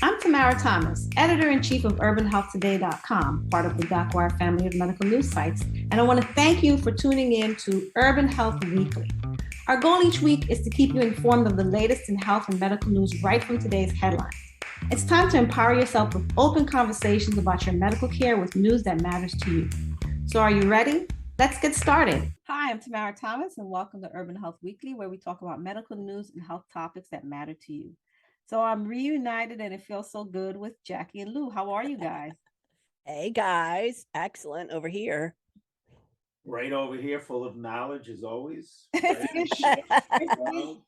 I'm Tamara Thomas, editor-in-chief of UrbanHealthToday.com, part of the DocWire family of medical news sites, and I want to thank you for tuning in to Urban Health Weekly. Our goal each week is to keep you informed of the latest in health and medical news right from today's headlines. It's time to empower yourself with open conversations about your medical care with news that matters to you. So are you ready? Let's get started. Hi, I'm Tamara Thomas, and welcome to Urban Health Weekly, where we talk about medical news and health topics that matter to you. So I'm reunited, and it feels so good with Jackie and Lou. How are you guys? Hey guys, excellent over here. Right over here, full of knowledge as always.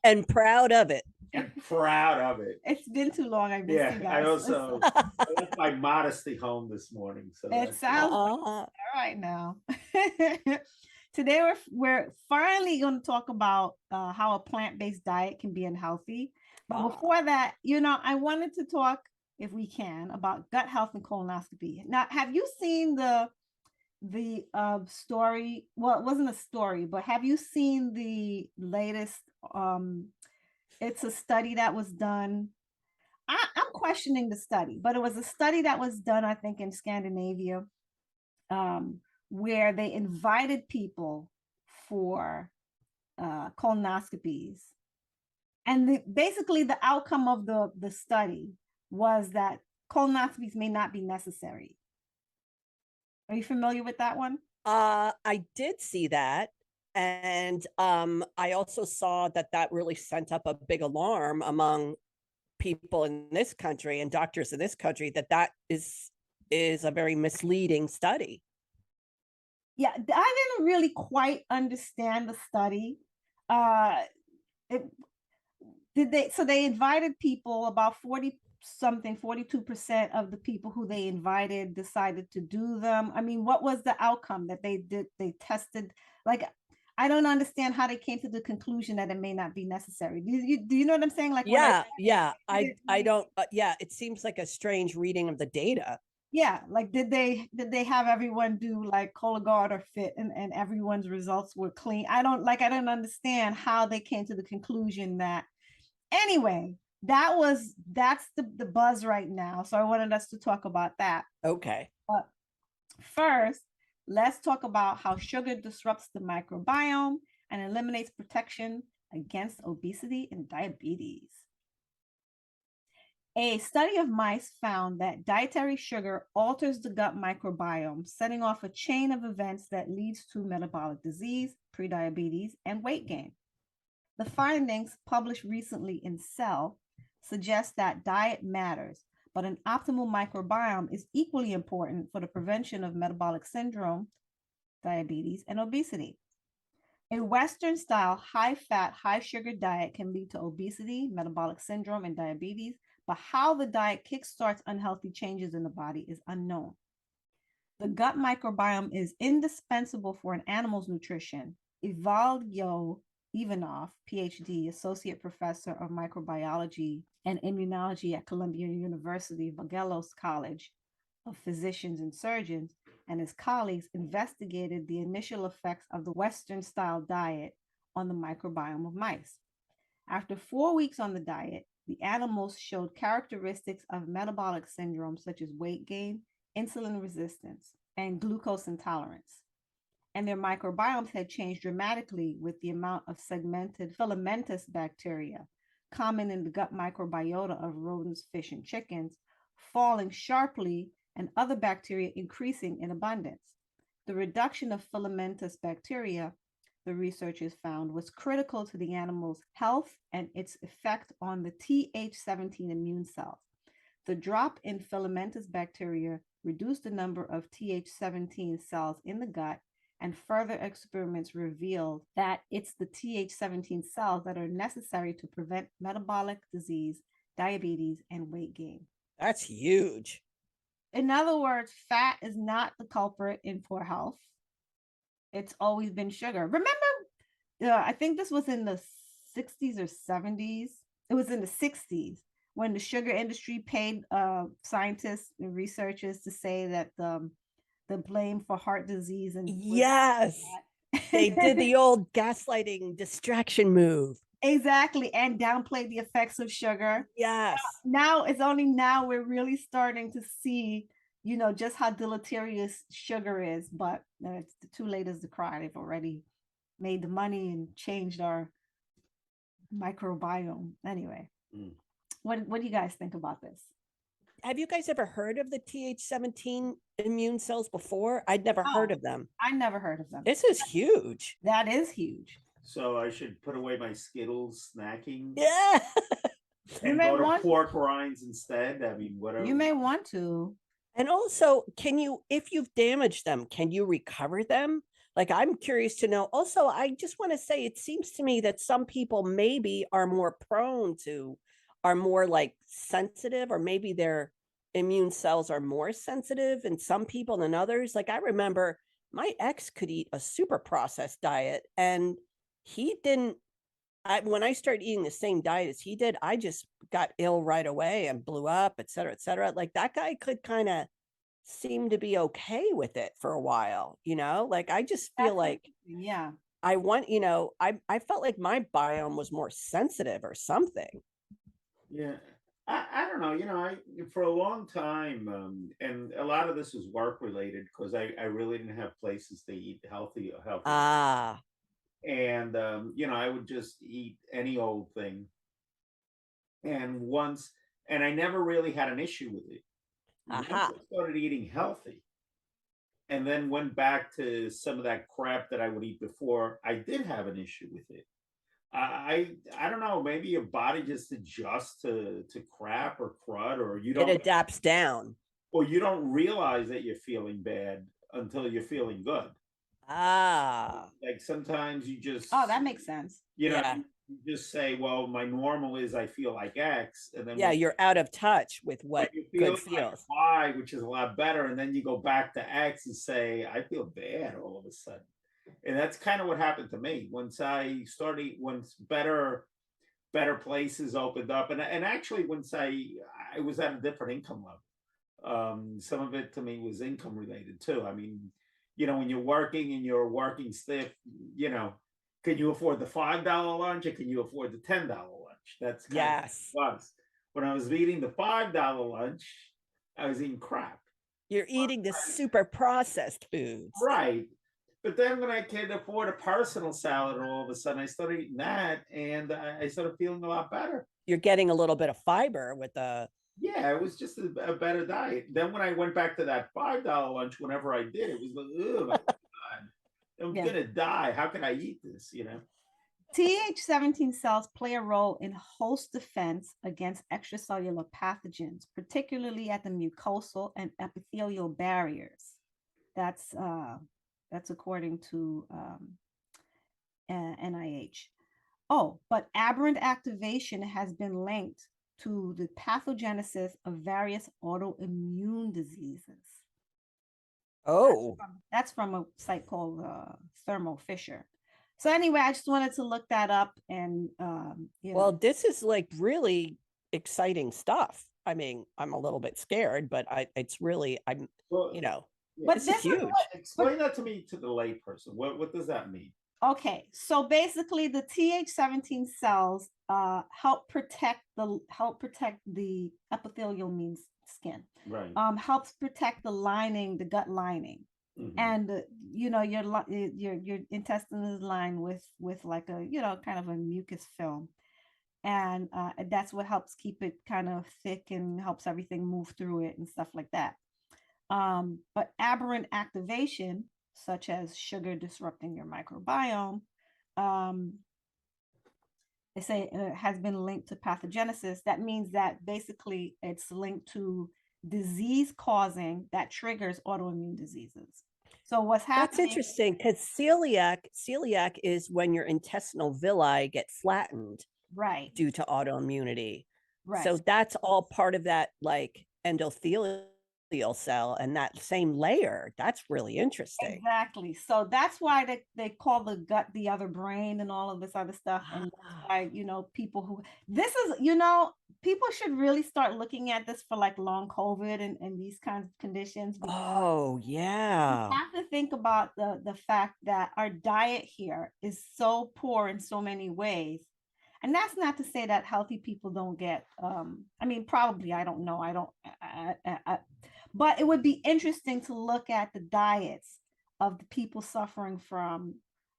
And proud of it. And proud of it. It's been too long. I missed you guys. I also left my modesty home this morning. So it sounds all right now. Today we're finally going to talk about how a plant-based diet can be unhealthy. But before that, I wanted to talk, if we can, about gut health and colonoscopy. Now, have you seen the story? Well, it wasn't a story, but have you seen the latest? It's a study that was done. I'm questioning the study, but it was a study that was done, I think, in Scandinavia, where they invited people for colonoscopies. And basically the outcome of the study was that colonoscopies may not be necessary. Are you familiar with that one? I did see that. And I also saw that really sent up a big alarm among people in this country and doctors in this country that is a very misleading study. Yeah, I didn't really quite understand the study. They invited people, about 42% of the people who they invited decided to do them. I mean, what was the outcome that they did? They tested, like, I don't understand how they came to the conclusion that it may not be necessary. Do you know what I'm saying? Like, I don't. It seems like a strange reading of the data. Yeah, like did they have everyone do like Cologuard or Fit, and everyone's results were clean? I don't understand how they came to the conclusion that. Anyway, that's the buzz right now. So I wanted us to talk about that. Okay. But first, let's talk about how sugar disrupts the microbiome and eliminates protection against obesity and diabetes. A study of mice found that dietary sugar alters the gut microbiome, setting off a chain of events that leads to metabolic disease, prediabetes, and weight gain. The findings, published recently in Cell, suggest that diet matters, but an optimal microbiome is equally important for the prevention of metabolic syndrome, diabetes, and obesity. A Western-style, high-fat, high-sugar diet can lead to obesity, metabolic syndrome, and diabetes, but how the diet kickstarts unhealthy changes in the body is unknown. The gut microbiome is indispensable for an animal's nutrition. Evaldo Ivanov, PhD, Associate Professor of Microbiology and Immunology at Columbia University Vagelos College of Physicians and Surgeons, and his colleagues investigated the initial effects of the Western-style diet on the microbiome of mice. After 4 weeks on the diet, the animals showed characteristics of metabolic syndrome such as weight gain, insulin resistance, and glucose intolerance. And their microbiomes had changed dramatically with the amount of segmented filamentous bacteria, common in the gut microbiota of rodents, fish, and chickens, falling sharply, and other bacteria increasing in abundance. The reduction of filamentous bacteria, the researchers found, was critical to the animal's health and its effect on the Th17 immune cells. The drop in filamentous bacteria reduced the number of Th17 cells in the gut, and further experiments revealed that it's the Th17 cells that are necessary to prevent metabolic disease, diabetes, and weight gain. That's huge. In other words, fat is not the culprit in poor health. It's always been sugar. Remember, I think this was in the 60s or 70s. It was in the 60s when the sugar industry paid scientists and researchers to say that the blame for heart disease and yes, they did the old gaslighting distraction move. Exactly. And downplay the effects of sugar. Yes. Now it's only now we're really starting to see, just how deleterious sugar is, but it's too late as to cry. They've already made the money and changed our microbiome. Anyway, what do you guys think about this? Have you guys ever heard of the Th17 immune cells before? I'd never heard of them. I never heard of them. This is huge. That is huge. So I should put away my Skittles snacking. Yeah. And go to pork rinds instead. I mean, whatever. You may want to. And also, if you've damaged them, can you recover them? Like, I'm curious to know. Also, I just want to say, it seems to me that some people maybe are more like sensitive, or maybe their immune cells are more sensitive in some people than others. Like, I remember my ex could eat a super processed diet, and he didn't. When I started eating the same diet as he did, I just got ill right away and blew up, et cetera, et cetera. Like, that guy could kind of seem to be okay with it for a while, like, I just feel like, yeah, I want, I felt like my biome was more sensitive or something. Yeah. I don't know, I for a long time, and a lot of this was work related, because I really didn't have places to eat healthy. And I would just eat any old thing. And I never really had an issue with it. Once I started eating healthy, and then went back to some of that crap that I would eat before, I did have an issue with it. I don't know, maybe your body just adjusts to crap or crud, or it adapts down, or you don't realize that you're feeling bad until you're feeling good. Like sometimes you just, that makes sense. You just say, well, my normal is I feel like X, and then you're out of touch with what good feels. Like Y, which is a lot better, and then you go back to X and say I feel bad all of a sudden. And that's kind of what happened to me once better places opened up, and actually once I was at a different income level. Some of it to me was income related too. I mean, when you're working and you're working stiff, can you afford the $5 lunch, or can you afford the $10 lunch? That's kind of what it was. When I was eating the $5 lunch, I was eating crap. You're eating the super processed foods, right? But then when I could afford a personal salad, all of a sudden I started eating that, and I started feeling a lot better. You're getting a little bit of fiber with the. Yeah, it was just a better diet. Then when I went back to that $5 lunch, whenever I did, it was like, oh my God, I'm gonna die. How can I eat this? Th17 cells play a role in host defense against extracellular pathogens, particularly at the mucosal and epithelial barriers. That's according to NIH. Oh, but aberrant activation has been linked to the pathogenesis of various autoimmune diseases. Oh, that's from a site called Thermo Fisher. So anyway, I just wanted to look that up, and well, this is like really exciting stuff. I mean, I'm a little bit scared, but it's really, but this is huge. Explain that to me, to the layperson. What does that mean? Okay, so basically, the Th17 cells help protect the epithelial, means skin. Right. Helps protect the lining, the gut lining, and your intestine is lined with like a kind of a mucus film, and that's what helps keep it kind of thick and helps everything move through it and stuff like that. But aberrant activation, such as sugar disrupting your microbiome, they say has been linked to pathogenesis. That means that basically it's linked to disease causing that triggers autoimmune diseases. So what's happening? That's interesting, because celiac is when your intestinal villi get flattened, right, due to autoimmunity. Right. So that's all part of that, like, endothelial cell and that same layer. That's really interesting. Exactly. So that's why they call the gut the other brain and all of this other stuff. And that's why, people who, this is, people should really start looking at this for like long COVID and these kinds of conditions. Oh, yeah. You have to think about the fact that our diet here is so poor in so many ways. And that's not to say that healthy people don't get, I mean, probably, I don't know. But it would be interesting to look at the diets of the people suffering from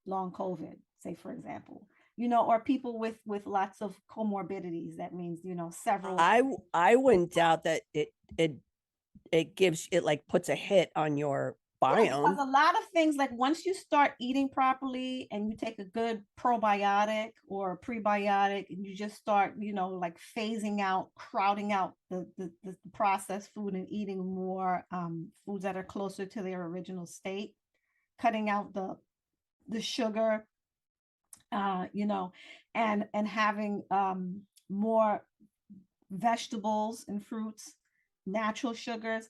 long COVID, say, for example, or people with lots of comorbidities. That means, several. I wouldn't doubt that it gives, it like puts a hit on your Yeah, because biome. a lot of things, like once you start eating properly and you take a good probiotic or prebiotic and you just start, like phasing out, crowding out the processed food and eating more foods that are closer to their original state, cutting out the sugar, and having more vegetables and fruits, natural sugars,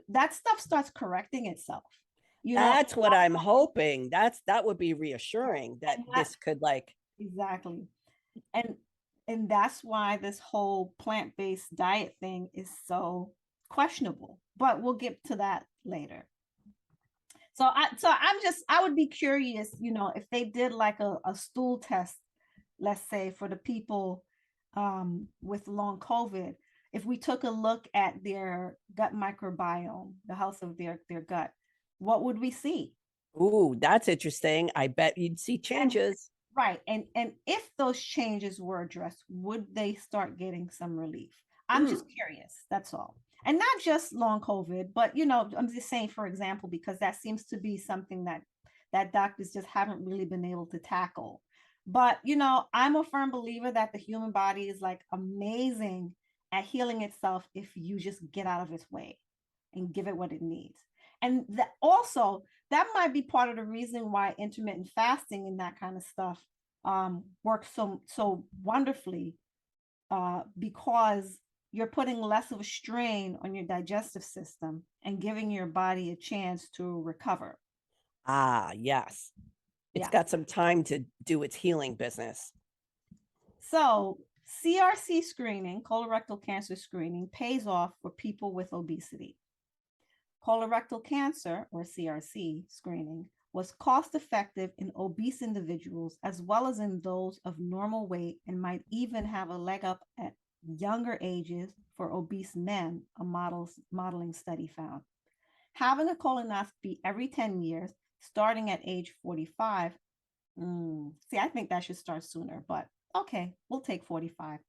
that stuff starts correcting itself. That's what I'm hoping. That would be reassuring that this could like. Exactly. And that's why this whole plant-based diet thing is so questionable, but we'll get to that later. So I would be curious, if they did like a stool test, let's say for the people with long COVID, if we took a look at their gut microbiome, the health of their gut, what would we see? Ooh, that's interesting. I bet you'd see changes. Right. And if those changes were addressed, would they start getting some relief? I'm just curious. That's all. And not just long COVID, but, I'm just saying, for example, because that seems to be something that doctors just haven't really been able to tackle. But, I'm a firm believer that the human body is like amazing at healing itself if you just get out of its way and give it what it needs. And that also, that might be part of the reason why intermittent fasting and that kind of stuff works so wonderfully, because you're putting less of a strain on your digestive system and giving your body a chance to recover. Ah, yes. It's got some time to do its healing business. So CRC screening, colorectal cancer screening, pays off for people with obesity. Colorectal cancer, or CRC screening, was cost-effective in obese individuals as well as in those of normal weight, and might even have a leg up at younger ages for obese men, a modeling study found. Having a colonoscopy every 10 years, starting at age 45, see, I think that should start sooner, but okay, we'll take 45.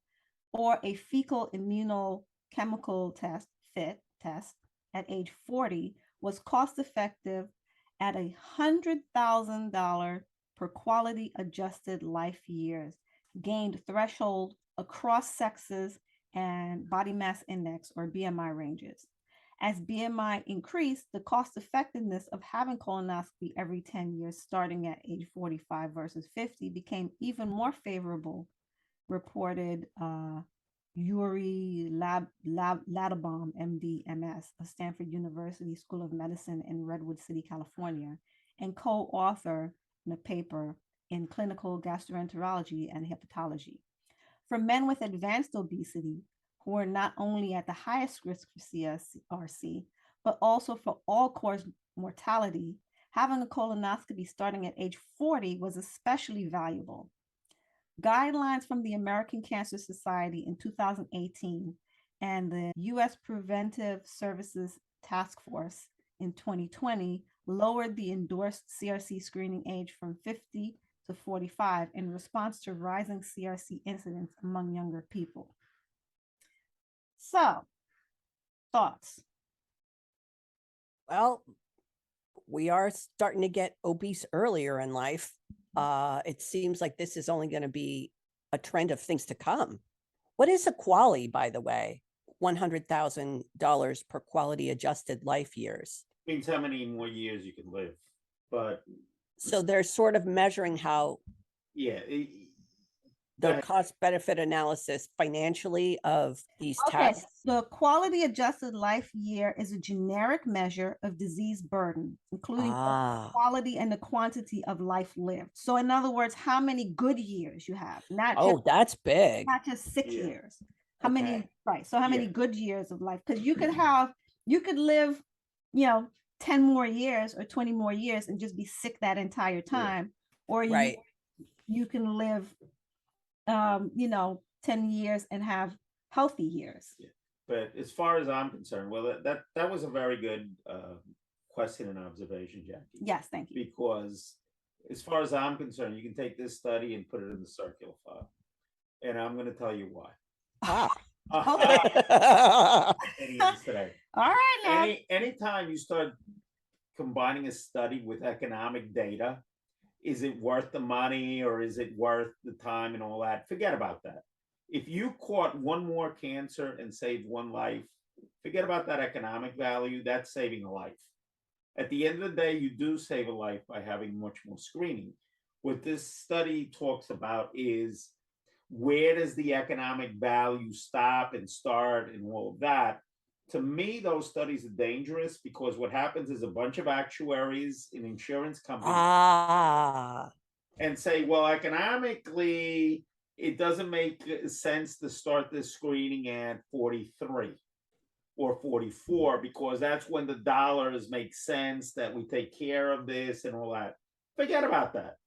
Or a fecal immunochemical test, FIT test, at age 40 was cost effective at $100,000 per quality adjusted life years, gained threshold across sexes and body mass index, or BMI, ranges. As BMI increased, the cost effectiveness of having colonoscopy every 10 years starting at age 45 versus 50 became even more favorable, reported Yuri Ladabaum, MD, MS, of Stanford University School of Medicine in Redwood City, California, and co-author in a paper in Clinical Gastroenterology and Hepatology. For men with advanced obesity, who are not only at the highest risk for CRC, but also for all-cause mortality, having a colonoscopy starting at age 40 was especially valuable. Guidelines from the American Cancer Society in 2018 and the U.S. Preventive Services Task Force in 2020 lowered the endorsed CRC screening age from 50 to 45 in response to rising CRC incidence among younger people. So, thoughts? Well, we are starting to get obese earlier in life. It seems like this is only going to be a trend of things to come. What is a quality, by the way? $100,000 per quality adjusted life years. Means how many more years you can live. But so they're sort of measuring how the cost benefit analysis financially of these tests. The quality adjusted life year is a generic measure of disease burden, including the quality and the quantity of life lived. So in other words, how many good years you have, that's big. Not just sick years. How many, right? So how many good years of life? Because you could live, 10 more years or 20 more years and just be sick that entire time. Or you can live you know, 10 years and have healthy years. Yeah. But as far as I'm concerned, well, that was a very good question and observation, Jackie. Yes, thank you. Because as far as I'm concerned, you can take this study and put it in the circular file, and I'm going to tell you why. Idiots today. All right, now. Anytime you start combining a study with economic data, is it worth the money or is it worth the time and all that? Forget about that. If you caught one more cancer and saved one life, forget about that economic value. That's saving a life. At the end of the day, you do save a life by having much more screening. What this study talks about is, where does the economic value stop and start and all of that? To me, those studies are dangerous because what happens is a bunch of actuaries in insurance companies and say, well, economically, it doesn't make sense to start this screening at 43 or 44 because that's when the dollars make sense that we take care of this and all that. Forget about that.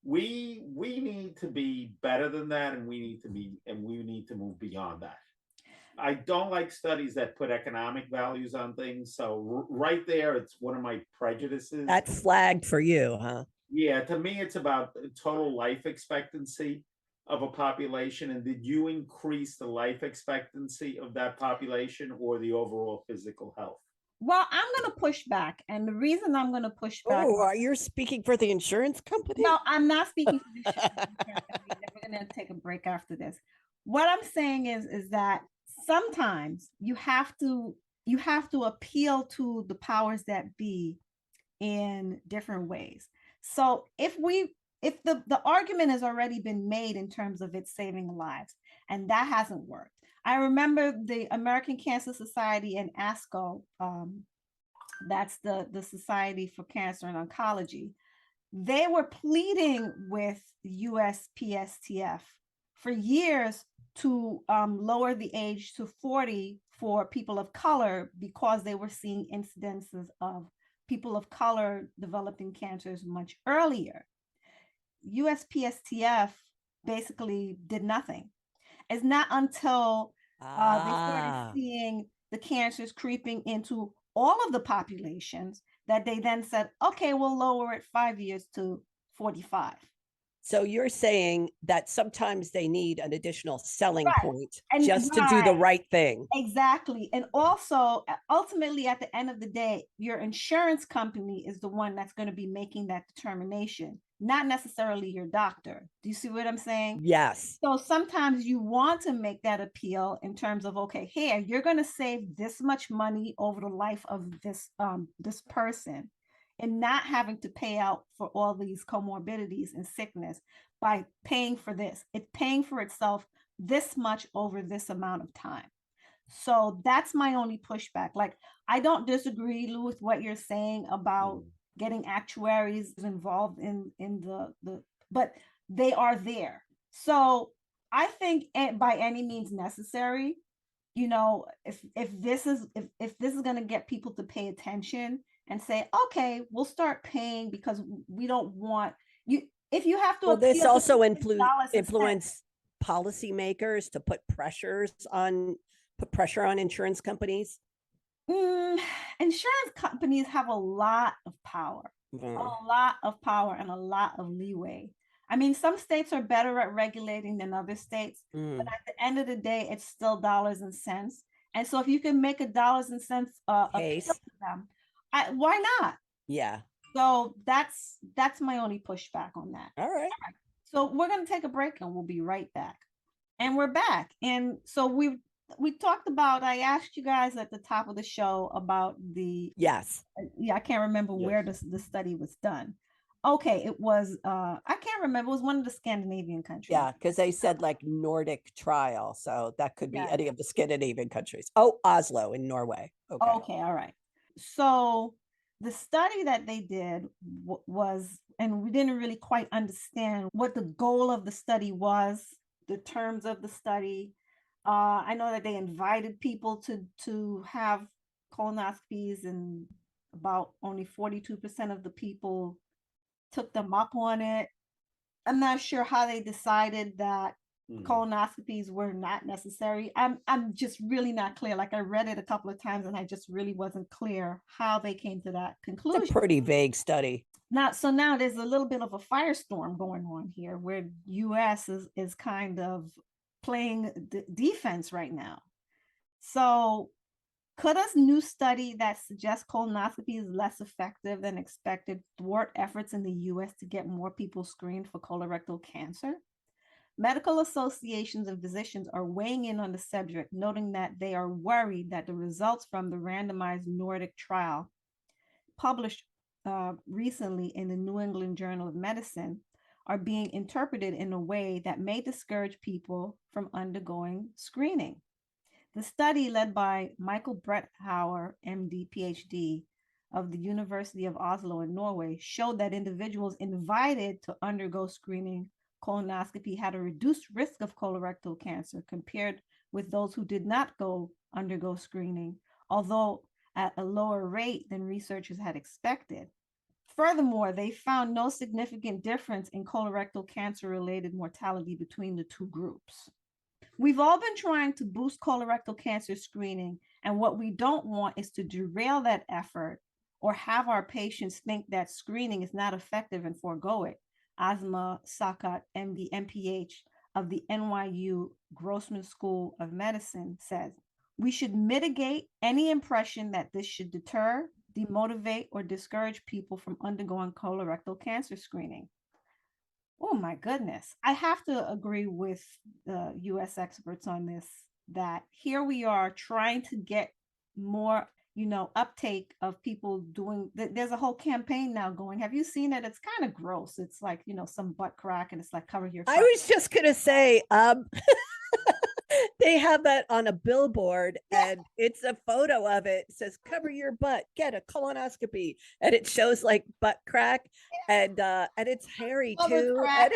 We need to be better than that, and we need to move beyond that. I don't like studies that put economic values on things. So right there, it's one of my prejudices. That flagged for you, huh? Yeah, to me, it's about total life expectancy of a population. And did you increase the life expectancy of that population or the overall physical health? Well, I'm going to push back. And the reason I'm going to push back. Oh, are you speaking for the insurance company? No, I'm not speaking for the insurance company. We're going to take a break after this. What I'm saying is that sometimes you have to appeal to the powers that be in different ways. So if the argument has already been made in terms of it saving lives, and that hasn't worked. I remember the American Cancer Society and ASCO, that's the Society for Cancer and Oncology, they were pleading with USPSTF for years to lower the age to 40 for people of color because they were seeing incidences of people of color developing cancers much earlier. USPSTF basically did nothing. It's not until they started seeing the cancers creeping into all of the populations that they then said, okay, we'll lower it 5 years to 45. So you're saying that sometimes they need an additional selling point just to right. do the right thing. Exactly. And also, ultimately, at the end of the day, your insurance company is the one that's going to be making that determination, not necessarily your doctor. Do you see what I'm saying? Yes. So sometimes you want to make that appeal in terms of, okay, here, you're going to save this much money over the life of this person, and not having to pay out for all these comorbidities and sickness by paying for this. It's paying for itself this much over this amount of time. So that's my only pushback. Like, I don't disagree, Lou, with what you're saying about getting actuaries involved in the, but they are there. So I think by any means necessary, you know, if this is going to get people to pay attention and say, okay, we'll start paying because we don't want you. If you have to, well, this also influence policymakers to put pressure on insurance companies. Insurance companies have a lot of power, a lot of power, and a lot of leeway. I mean, some states are better at regulating than other states, but at the end of the day, it's still dollars and cents. And so if you can make a dollars and cents appeal to them, why not? Yeah. So that's my only pushback on that. All right. So we're going to take a break and we'll be right back. And we're back. And so we talked about, I asked you guys at the top of the show about the, I can't remember where the study was done. Okay, it was, I can't remember, it was one of the Scandinavian countries. Yeah, because they said like Nordic trial. So that could be any of the Scandinavian countries. Oh, Oslo in Norway. Okay, all right. So the study that they did was, and we didn't really quite understand what the goal of the study was, the terms of the study. I know that they invited people to have colonoscopies, and about only 42% of the people took them up on it. I'm not sure how they decided that colonoscopies were not necessary. I'm just really not clear. Like I read it a couple of times and I just really wasn't clear how they came to that conclusion. It's a pretty vague study. So now there's a little bit of a firestorm going on here where US is kind of playing defense right now. So could a new study that suggests colonoscopy is less effective than expected thwart efforts in the US to get more people screened for colorectal cancer? Medical associations and physicians are weighing in on the subject, noting that they are worried that the results from the randomized Nordic trial published recently in the New England Journal of Medicine are being interpreted in a way that may discourage people from undergoing screening. The study, led by Michael Bretthauer, MD, PhD, of the University of Oslo in Norway, showed that individuals invited to undergo screening colonoscopy had a reduced risk of colorectal cancer compared with those who did not undergo screening, although at a lower rate than researchers had expected. Furthermore, they found no significant difference in colorectal cancer-related mortality between the two groups. We've all been trying to boost colorectal cancer screening, and what we don't want is to derail that effort or have our patients think that screening is not effective and forego it. Asma Sakat, MD, MPH of the NYU Grossman School of Medicine says, we should mitigate any impression that this should deter, demotivate, or discourage people from undergoing colorectal cancer screening. Oh my goodness. I have to agree with the US experts on this, that here we are trying to get more, uptake of people doing, there's a whole campaign now going. Have you seen it? It's kind of gross. It's like, some butt crack and it's like cover your. I was just going to say, they have that on a billboard and it's a photo of it. It says, cover your butt, get a colonoscopy. And it shows like butt crack and it's hairy too. And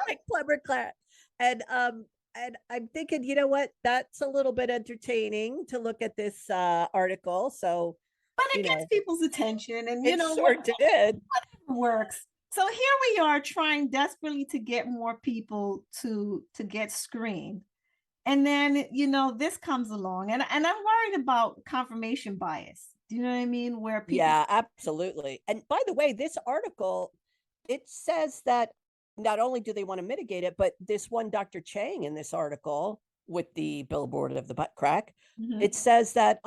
like plumber crack. And I'm thinking, you know what? That's a little bit entertaining to look at this article. So, but it gets people's attention, and it sure did. Works. So here we are trying desperately to get more people to get screened. And then, this comes along, and I'm worried about confirmation bias. Do you know what I mean? Where people. Yeah, absolutely. And by the way, this article, it says that not only do they want to mitigate it, but this one Dr. Chang in this article with the billboard of the butt crack, it says that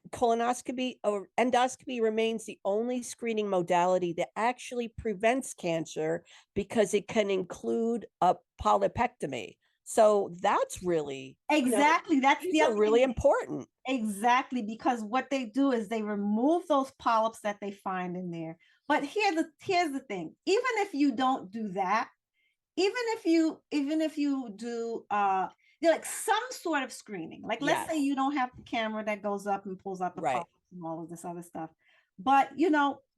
colonoscopy or endoscopy remains the only screening modality that actually prevents cancer because it can include a polypectomy. So that's really exactly that's the other really important. Exactly, because what they do is they remove those polyps that they find in there. But here's the thing: even if you don't do that, even if you do like some sort of screening, like let's say you don't have the camera that goes up and pulls out the polyps and all of this other stuff, but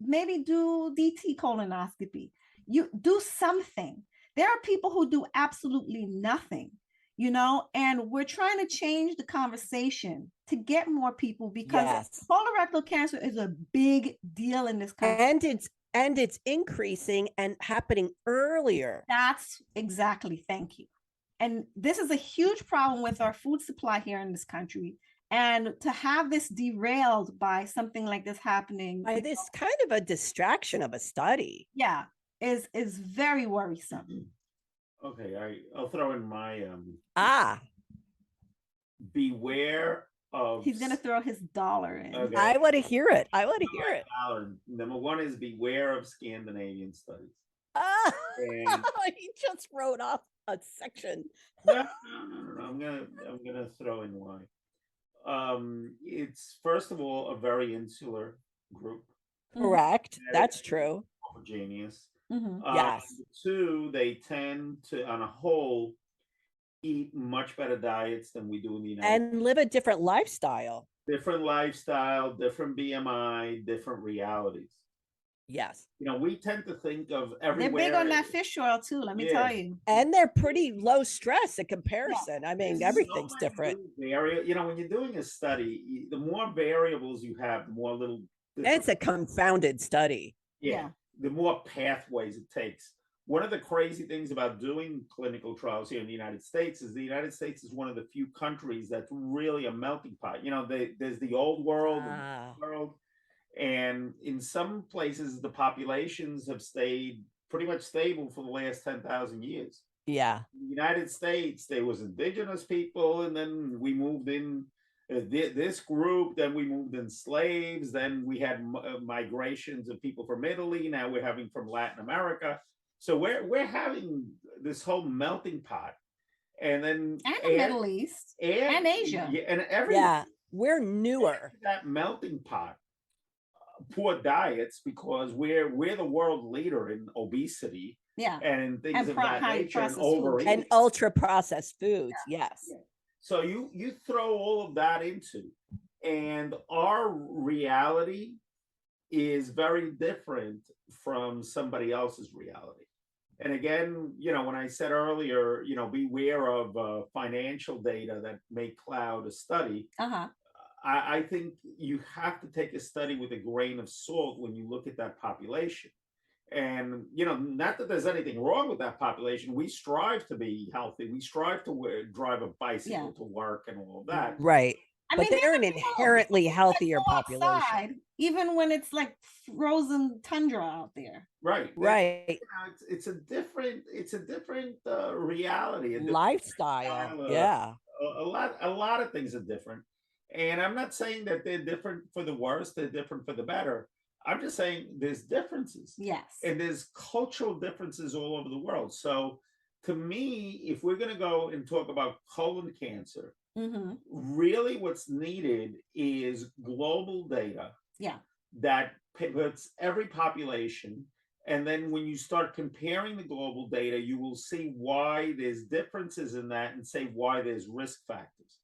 maybe do DT colonoscopy. You do something. There are people who do absolutely nothing, and we're trying to change the conversation to get more people, because colorectal cancer is a big deal in this country. And it's increasing and happening earlier. That's exactly. Thank you. And this is a huge problem with our food supply here in this country. And to have this derailed by something like this happening, by this kind of a distraction of a study, is very worrisome. Okay, I'll throw in my beware of. He's gonna throw his dollar in. Okay. I want to hear it. Dollar. Number one is beware of Scandinavian studies. He just wrote off a section. No. I'm gonna throw in why. It's first of all a very insular group. Correct. That's true. Homogeneous. Yes. Two, they tend to, on a whole, eat much better diets than we do in the United States. And live a different lifestyle. Different lifestyle, different BMI, different realities. Yes. We tend to think of everywhere. They're big on that fish oil too, let me tell you. And they're pretty low stress in comparison. Yeah. I mean, everything's different. When you're doing a study, the more variables you have, the more little. It's a confounded study. Yeah. The more pathways it takes. one of the crazy things about doing clinical trials here in the United States is the United States is one of the few countries that's really a melting pot. You know, there's the old world and the Ah, new world, and in some places the populations have stayed pretty much stable for the last 10,000 years. yeah. In the United States, there was indigenous people, and then we moved in this group. Then we moved in slaves. Then we had migrations of people from Italy. Now we're having from Latin America. So we're having this whole melting pot, and then And the Middle East and Asia. and every Yeah. We're newer. that melting pot, poor diets, because we're the world leader in obesity Yeah. and things And of that highly nature, and processed foods. overeating. And ultra processed foods. Yes. Yeah. So you throw all of that into, and our reality is very different from somebody else's reality. And again, you know, when I said earlier, you know, beware of financial data that may cloud a study. Uh-huh. I think you have to take a study with a grain of salt when you look at that population. And, you know, not that there's anything wrong with that population. We strive to be healthy. We strive to drive a bicycle to work and all of that. Right. I But mean, they're an there are people inherently that healthier go population. outside, even when it's like frozen tundra out there. Right. Right. You know, it's a different reality, a different Lifestyle. Yeah. a lot of things are different. And I'm not saying that they're different for the worse, they're different for the better. I'm just saying there's differences. Yes. And there's cultural differences all over the world. So to me, if we're going to go and talk about colon cancer, really what's needed is global data. Yeah. That puts every population. And then when you start comparing the global data, you will see why there's differences in that and say why there's risk factors.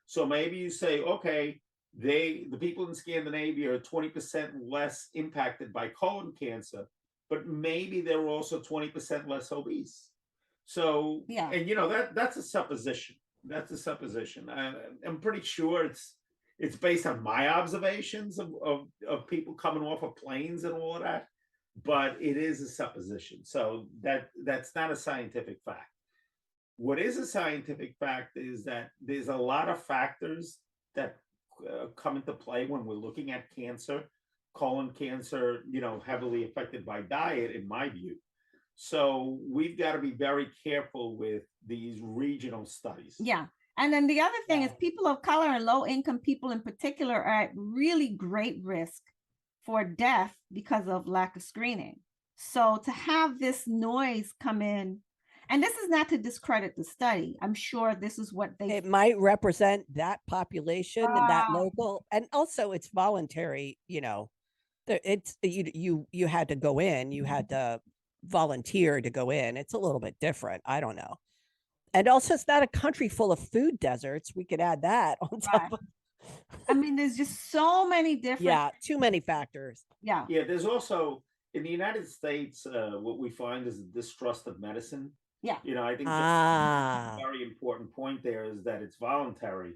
So maybe you say, okay, the people in Scandinavia are 20% less impacted by colon cancer, but maybe they're also 20% less obese. So, yeah, and you know, that's a supposition. That's a supposition. I'm pretty sure it's based on my observations of people coming off of planes and all of that, but it is a supposition. So that's not a scientific fact. What is a scientific fact is that there's a lot of factors that come into play when we're looking at cancer, colon cancer, you know, heavily affected by diet, in my view. So we've got to be very careful with these regional studies. Yeah. And then the other thing is people of color and low income people in particular are at really great risk for death because of lack of screening. So to have this noise come in, and this is not to discredit the study. I'm sure this is what it might represent that population and that local, and also it's voluntary, you know, it's you had to go in, you had to volunteer to go in. It's a little bit different. I don't know. And also it's not a country full of food deserts. We could add that on top of I mean, there's just so many different too many factors. Yeah, there's also in the United States, what we find is a distrust of medicine. Yeah. You know, I think a very important point there is that it's voluntary.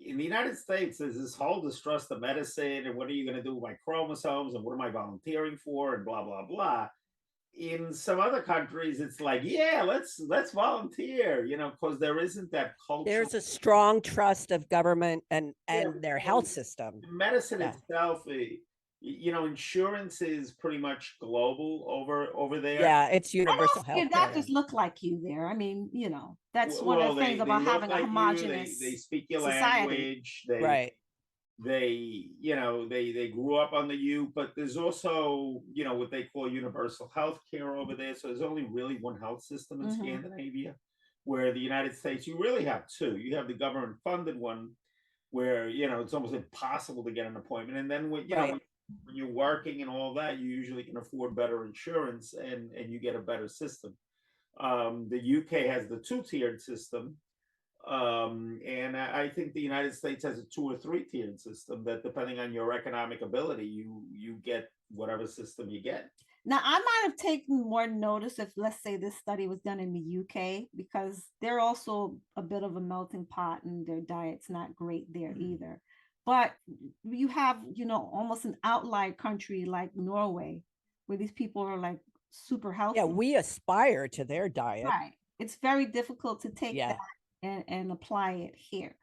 In the United States, there's this whole distrust of medicine and what are you going to do with my chromosomes and what am I volunteering for and blah, blah, blah. In some other countries, it's like, yeah, let's volunteer, you know, because there isn't that culture. There's a strong trust of government and their health system. Medicine itself, you know, insurance is pretty much global over there. Yeah, it's universal health. Your doctors look like you there. I mean, you know, that's one of the things about having a homogenous they speak your society. language. They, you know, they grew up on the U, but there's also, you know, what they call universal health care over there. So there's only really one health system in Scandinavia, where the United States, you really have two. You have the government funded one where, you know, it's almost impossible to get an appointment. And then when, you know, when you're working and all that, you usually can afford better insurance and you get a better system. The UK has the two-tiered system. And I think the United States has a 2 or 3 tiered system that depending on your economic ability, you get whatever system you get. Now, I might have taken more notice if, let's say, this study was done in the UK, because they're also a bit of a melting pot and their diet's not great there either. But you have, you know, almost an outlier country like Norway, where these people are like super healthy. Yeah, we aspire to their diet. Right. It's very difficult to take Yeah. that and apply it here.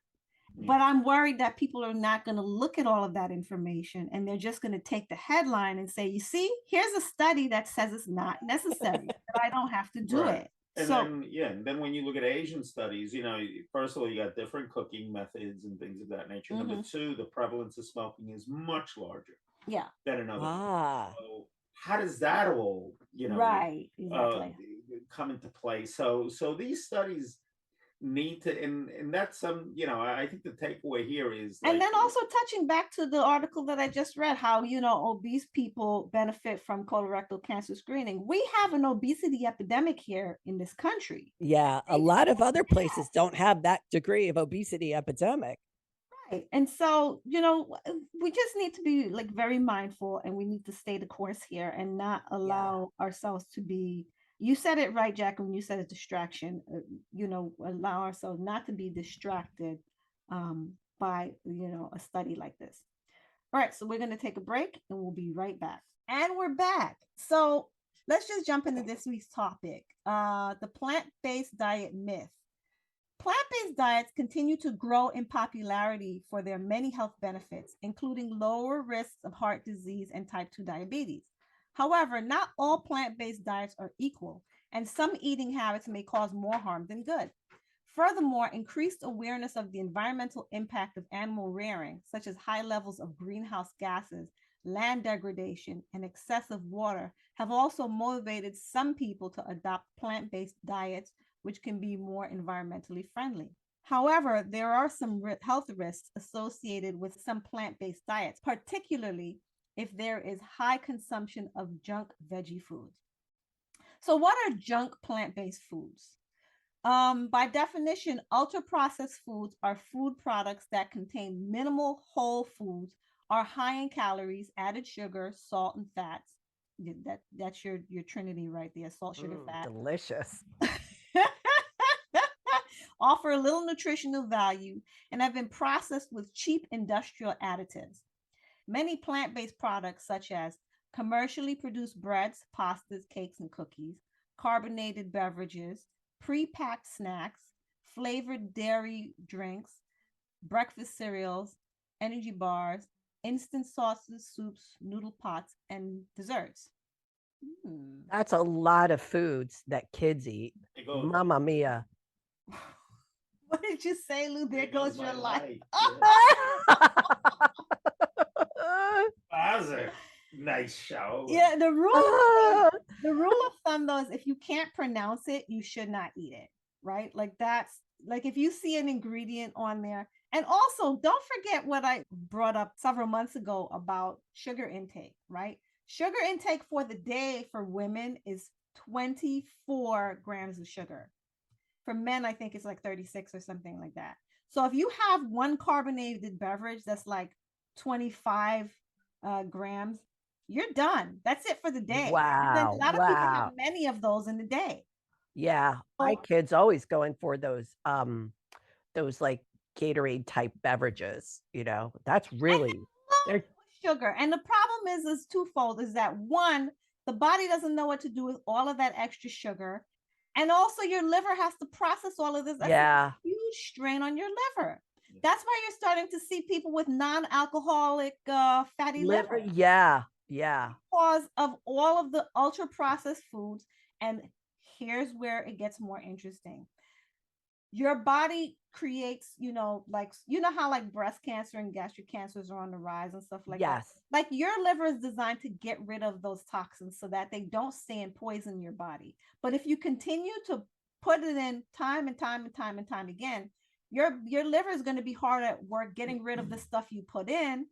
Yeah. But I'm worried that people are not going to look at all of that information and they're just going to take the headline and say, you see, here's a study that says it's not necessary, that I don't have to do Right. it. And So, then, yeah, and then when you look at Asian studies, you know, first of all, you got different cooking methods and things of that nature. Number two, the prevalence of smoking is much larger yeah. than in other countries. Ah, So how does that all, you know, Right. Exactly. come into play? So these studies need to, and that's some, you know, I think the takeaway here is like, And then also touching back to the article that I just read, how, you know, obese people benefit from colorectal cancer screening. We have an obesity epidemic here in this country. yeah. A lot of other places don't have that degree of obesity epidemic. Right. And so, you know, we just need to be like very mindful, and we need to stay the course here and not allow ourselves to be, you said it right, Jack, when you said a distraction, you know, allow ourselves not to be distracted by, you know, a study like this. All right. So we're going to take a break and we'll be right back. And we're back. So let's just jump into this week's topic, the plant-based diet myth. Plant-based diets continue to grow in popularity for their many health benefits, including lower risks of heart disease and type 2 diabetes. However, not all plant-based diets are equal, and some eating habits may cause more harm than good. Furthermore, increased awareness of the environmental impact of animal rearing, such as high levels of greenhouse gases, land degradation, and excessive water, have also motivated some people to adopt plant-based diets, which can be more environmentally friendly. However, there are some health risks associated with some plant-based diets, particularly if there is high consumption of junk veggie foods. So what are junk plant-based foods? By definition, ultra-processed foods are food products that contain minimal whole foods, are high in calories, added sugar, salt, and fats. That's your trinity right there: salt, sugar, fat. Delicious. Offer little nutritional value and have been processed with cheap industrial additives. Many plant-based products, such as commercially produced breads, pastas, cakes, and cookies, carbonated beverages, pre-packed snacks, flavored dairy drinks, breakfast cereals, energy bars, instant sauces, soups, noodle pots, and desserts. That's a lot of foods that kids eat. Mamma mia. What did you say, Lou? There goes your life. That was a nice show. Yeah, the rule of thumb though is if you can't pronounce it, you should not eat it, right? Like that's like if you see an ingredient on there. And also, don't forget what I brought up several months ago about sugar intake, right? Sugar intake for the day for women is 24 grams of sugar. For men, I think it's like 36 or something like that. So if you have one carbonated beverage that's like 25 grams, you're done. That's it for the day. And then a lot of people have many of those in the day. Yeah, my kids always going for those like Gatorade type beverages. You know, that's really sugar. And the problem is twofold: is that one, the body doesn't know what to do with all of that extra sugar. And also your liver has to process all of this. That's a huge strain on your liver. That's why you're starting to see people with non-alcoholic fatty liver. Yeah. Because of all of the ultra processed foods. And here's where it gets more interesting. Your body creates, you know, like, you know how like breast cancer and gastric cancers are on the rise and stuff like that. Like your liver is designed to get rid of those toxins so that they don't stay and poison your body. But if you continue to put it in time and time again, your liver is going to be hard at work getting rid of the stuff you put in,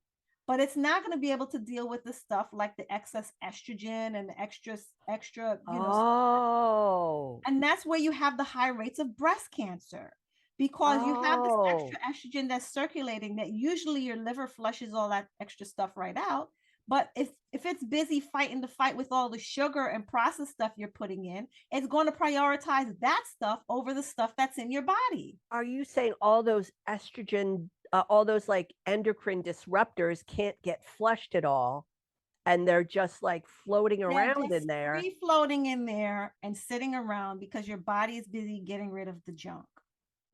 but it's not going to be able to deal with the stuff like the excess estrogen and the extra, you know. And that's where you have the high rates of breast cancer, because you have this extra estrogen that's circulating that usually your liver flushes all that extra stuff right out. But if it's busy fighting the fight with all the sugar and processed stuff you're putting in, it's going to prioritize that stuff over the stuff that's in your body. Are you saying all those estrogen, all those like endocrine disruptors can't get flushed at all? and they're just like floating They're around just in there. free floating in there and sitting around because your body is busy getting rid of the junk.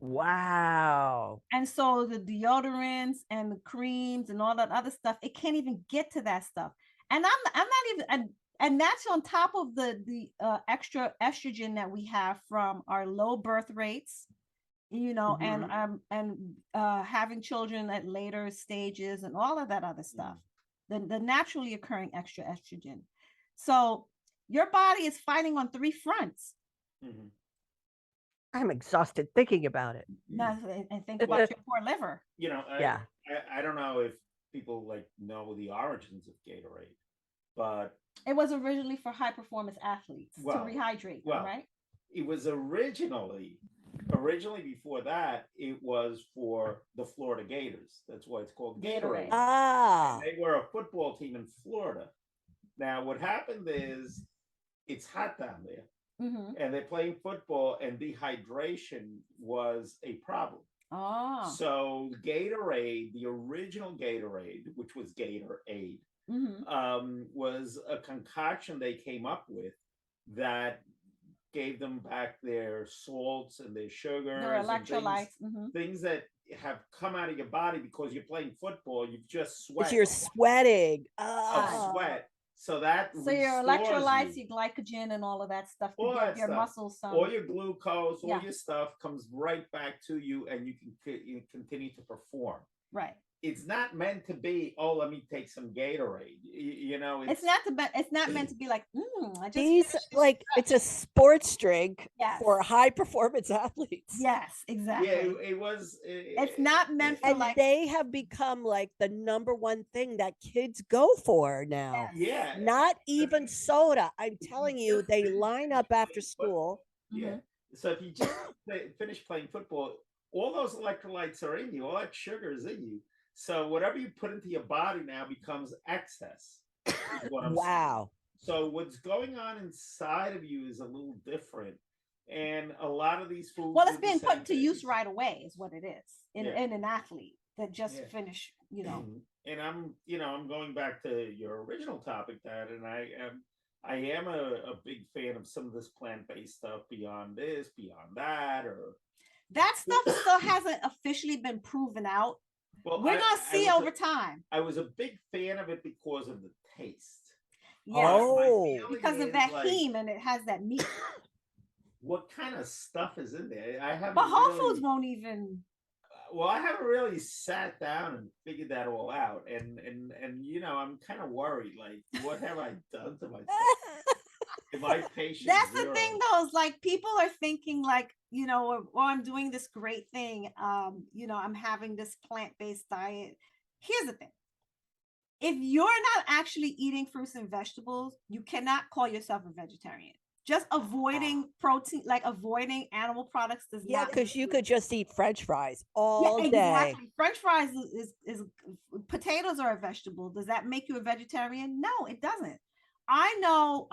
Wow. And so the deodorants and the creams and all that other stuff, it can't even get to that stuff. And I'm not even, and that's on top of the extra estrogen that we have from our low birth rates, you know, and having children at later stages and all of that other stuff, the naturally occurring extra estrogen. So your body is fighting on 3 fronts. I'm exhausted thinking about it. Now, and think about your poor liver. You know, Yeah. I don't know if people like know the origins of Gatorade, but it was originally for high performance athletes to rehydrate them, right? It was originally before that, it was for the Florida Gators. That's why it's called Gatorade. Ah. And they were a football team in Florida. Now, what happened is it's hot down there. And they're playing football, and dehydration was a problem. So Gatorade, the original Gatorade, which was Gatorade, was a concoction they came up with that gave them back their salts and their sugars, their electrolytes, things that have come out of your body because you're playing football. You've just sweat. You're sweating. Of sweat. So your electrolytes, your glycogen, and all of that stuff to get your muscles. All your glucose, all your stuff comes right back to you, and you can continue to perform. Right. It's not meant to be, oh, let me take some Gatorade. You know, it's not meant to be like, it's a sports drink for high performance athletes. Yes, exactly. Yeah, it's not meant for and they have become like the number one thing that kids go for now. Yeah. Not even soda. I'm telling you, they line up after school. Yeah. So if you just finish playing football, all those electrolytes are in you, all that sugar is in you. So whatever you put into your body now becomes excess. Wow. So what's going on inside of you is a little different. And a lot of these foods. Well, it's being put to use right away is what it is in an athlete that just finished, you know. And I'm going back to your original topic, Dad, and I am a big fan of some of this plant-based stuff beyond this, beyond that, or that stuff still hasn't officially been proven out. Well, we're gonna see over time. I was a big fan of it because of the taste. Yeah, because of that heme, and it has that meat. What kind of stuff is in there? I haven't. But Whole Foods won't even. Well, I haven't really sat down and figured that all out, and you know, I'm kind of worried. Like, what have I done to myself? My patience. That's the thing, though. Is like people are thinking, like, you know, or I'm doing this great thing. You know, I'm having this plant-based diet. Here's the thing: if you're not actually eating fruits and vegetables, you cannot call yourself a vegetarian. Just avoiding protein, like avoiding animal products, does not. Yeah, because you could just eat French fries all day. Exactly. French fries is potatoes are a vegetable. Does that make you a vegetarian? No, it doesn't. I know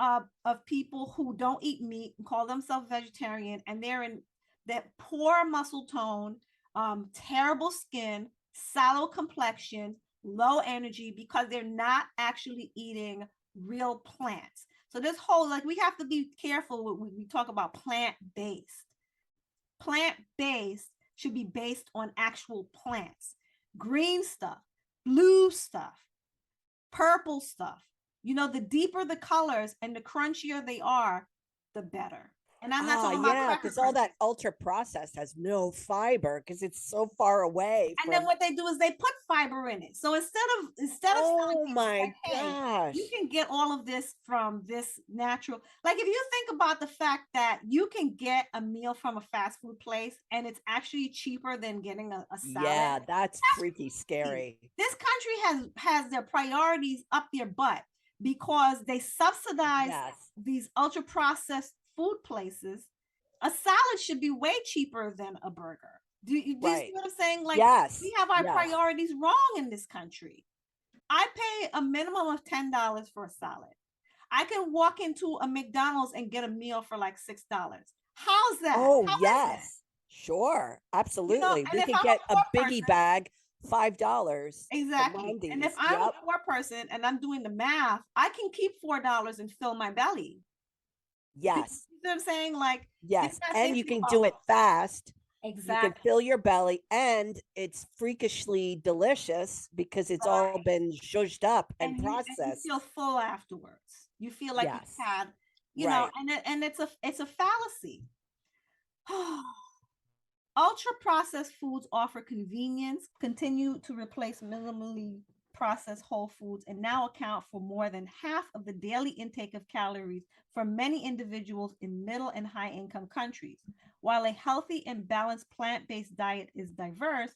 of people who don't eat meat and call themselves vegetarian, and they're in that poor muscle tone, terrible skin, sallow complexion, low energy because they're not actually eating real plants. So this whole, like, we have to be careful when we talk about plant-based. Plant-based should be based on actual plants, green stuff, blue stuff, purple stuff. You know, the deeper the colors and the crunchier they are, the better. And I'm not talking about because all that ultra processed has no fiber because it's so far away. And then what they do is they put fiber in it. So instead of oh my gosh, you can get all of this from this natural. Like if you think about the fact that you can get a meal from a fast food place and it's actually cheaper than getting a salad. Yeah, that's freaky scary. This country has their priorities up their butt because they subsidize these ultra processed food places. A salad should be way cheaper than a burger. Do you see what I'm saying? Like, we have our priorities wrong in this country. I pay a minimum of $10 for a salad. I can walk into a McDonald's and get a meal for like $6. How's that? Oh, yes. Sure. Absolutely. You know, we can get a biggie bag $5 Exactly. from And if Wendy's. I'm a Yep. poor person and I'm doing the math, I can keep $4 and fill my belly. Yes. You know what I'm saying? Like, Yes. didn't I say And you to you, can do it fast. You can exactly. fill your belly, and it's freakishly delicious because it's all been zhuzhed up and you processed. feel full afterwards. You feel like Yes. you've had, you Right. know, and it's a fallacy. Ultra processed foods offer convenience, continue to replace minimally processed whole foods, and now account for more than half of the daily intake of calories for many individuals in middle and high income countries. While a healthy and balanced plant-based diet is diverse,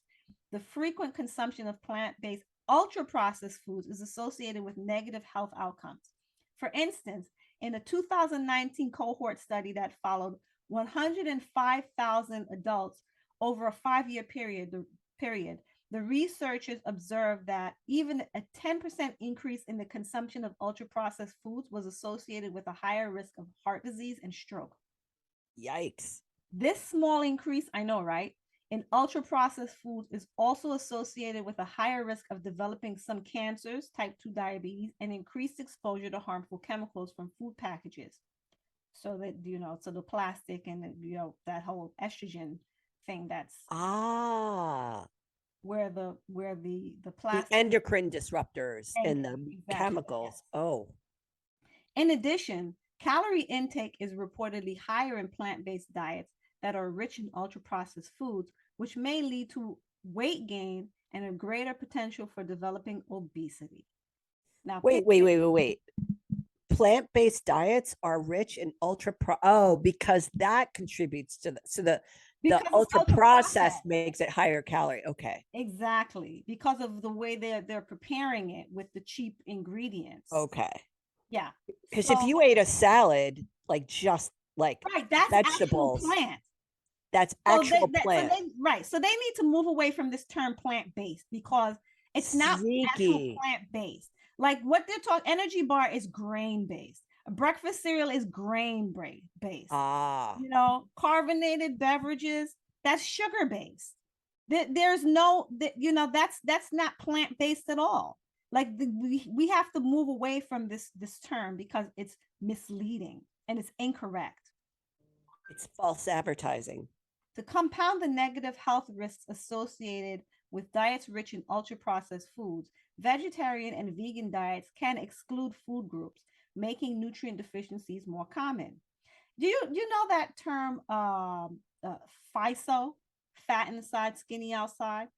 the frequent consumption of plant-based ultra processed foods is associated with negative health outcomes. For instance, in a 2019 cohort study that followed 105,000 adults over a 5-year period, the researchers observed that even a 10% increase in the consumption of ultra processed foods was associated with a higher risk of heart disease and stroke. Yikes. This small increase, I know, right, in ultra processed foods is also associated with a higher risk of developing some cancers, type 2 diabetes, and increased exposure to harmful chemicals from food packages. So that, you know, so the plastic and, you know, that whole estrogen thing, that's where the plastic, the endocrine disruptors and the exactly, chemicals. yes. Oh. In addition, calorie intake is reportedly higher in plant-based diets that are rich in ultra-processed foods, which may lead to weight gain and a greater potential for developing obesity. Now, Wait. Plant-based diets are rich in because that contributes to the ultra processed makes it higher calorie. Okay. Exactly. Because of the way they're preparing it with the cheap ingredients. Okay. Yeah. Because if you ate a salad, like just like that's vegetables, actual plant. That's actual plant. So they need to move away from this term plant-based because it's not actual plant-based. Like what they're talking, energy bar is grain-based. A breakfast cereal is grain-based. You know, carbonated beverages, that's sugar-based. There's no, you know, that's not plant-based at all. Like we have to move away from this term because it's misleading and it's incorrect. It's false advertising. To compound the negative health risks associated with diets rich in ultra-processed foods, vegetarian and vegan diets can exclude food groups, making nutrient deficiencies more common. Do you know that term FISO, fat inside, skinny outside?